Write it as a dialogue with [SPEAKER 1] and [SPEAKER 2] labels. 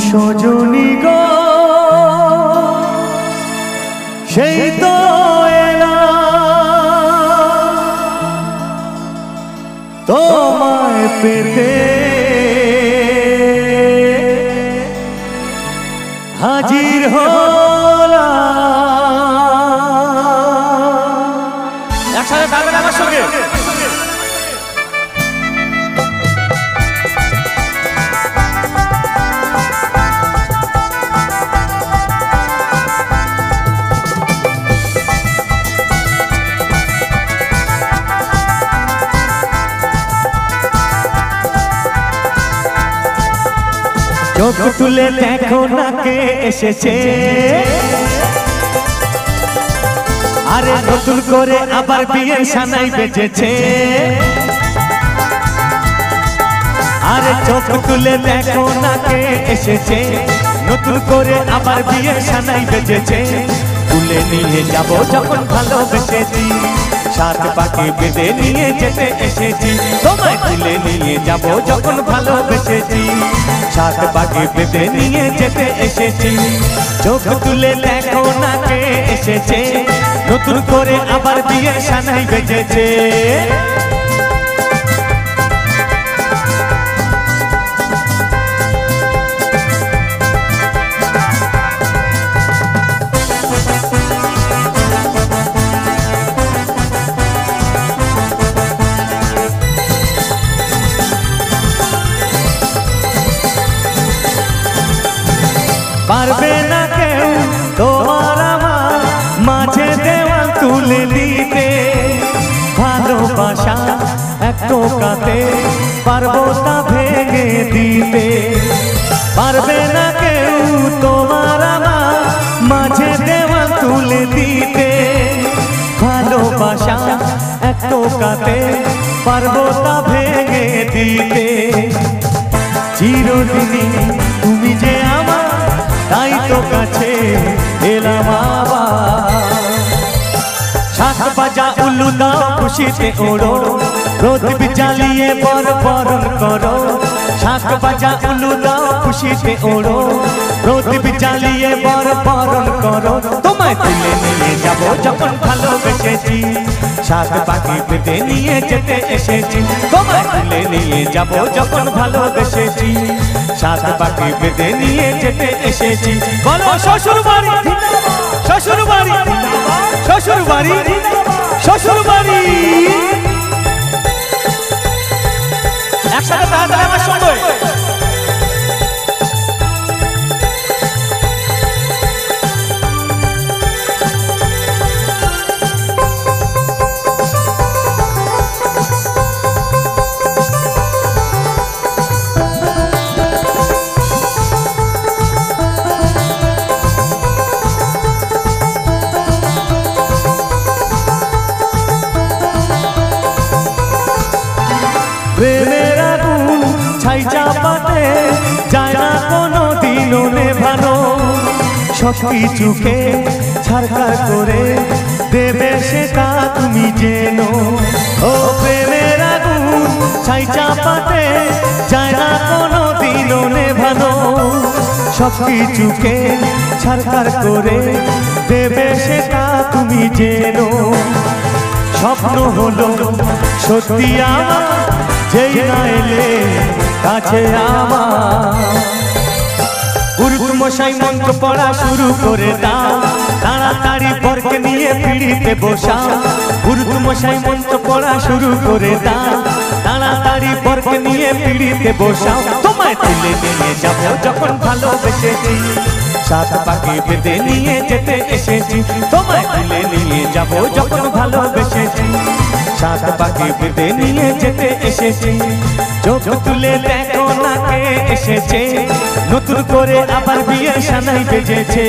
[SPEAKER 1] সজনী গো সেই তো এলা তোমায় পেতে হাজির হলা। একসাথে থাকবেন আমার সঙ্গে। চোখ তুলে দেখো না কে এসেছে, আরে নতুন করে আবার বিয়ের সানাই বেজেছে। আরে চোখ তুলে দেখো না কে এসেছে, নতুন করে আবার বিয়ের সানাই বেজেছে। তুলে নিয়ে যাবো যখন ভালোবেসেছি, সাত পাকে বেঁধে নিয়ে যেতে এসেছি। তোমায় তুলে নিয়ে যাবো যখন ভালোবেসেছি, সাত পাকে বেঁধে নিয়ে যেতে এসেছি। চোখ তুলে দেখো না কে এসেছে, নতুন করে আবার বিয়ের সানাই বেজেছে। পারবে না কেউ তোমার আমার মাঝে দেওয়াল তুলে দিতে, ভালোবাসা এক টোকাতে পারবো তা ভেঙে দিতে। পারবে না কেউ তোমার আমার মাঝে দেওয়াল তুলে দিতে, ভালোবাসা এক টোকাতে পারবো তা ভেঙে দিতে। চিরদিনই তুমি যে আমার, তাই তো কাছে এলাম আবার। শাক বাজা উল্লু দাও খুশিতে ওড়ো, রোদ জ্বালিয়ে বরণ করো। শাক বাজা উল্লু দাও খুশিতে ওড়ো, রোদ জ্বালিয়ে বরণ করো। তোমায় তুলে নিয়ে যাবো যখন ভালোবেসেছি, সাত পাখি বেঁধে নিয়ে যেতে এসেছি। তোমায় তুলে নিয়ে যাবো যখন ভালোবেসেছি, সাত পাখি বেঁধে নিয়ে যেতে এসেছি। বলো শ্বশুর বাড়ি, শ্বশুর বাড়ি, শ্বশুর বাড়ি, শ্বশুর বাড়ি। একসাথে তাড়াতাড়ি আমার সঙ্গে। প্রেমের আগুন ছাই চাপাতে যায় না কোনো দিনও নেভানো, সব কিছুকে ছারখার করে দেবে সেটা তুমি জেনো। ও প্রেমের আগুন ছাই চাপাতে যায় না কোনো দিনও নেভানো, সব কিছুকে ছারখার করে দেবে সেটা তুমি জেনো। স্বপ্ন হলো সত্যি আমার, যেই না এলে কাছে আমার। পুরুষ মশাই মন্ত্র পড়া শুরু করে দাও, তাড়াতাড়ি বরকে নিয়ে পিড়িতে বসাও। পুরুষ মশাই মন্ত্র পড়া শুরু করে দাও, তাড়াতাড়ি বরকে নিয়ে পিড়িতে বসাও। তোমায় তুলে নিয়ে যাবো যখন ভালোবেসেছি, সাত পাখি বেঁধে নিয়ে যেতে এসেছি। তোমায় তুলে নিয়ে যাবো যখন ভালোবেসেছি, সাত পাখি বেঁধে নিয়ে যেতে এসেছি। চোখ তুলে দেখো না কে এসেছে, নতুন করে আবার বিয়ের সানাই বেজেছে।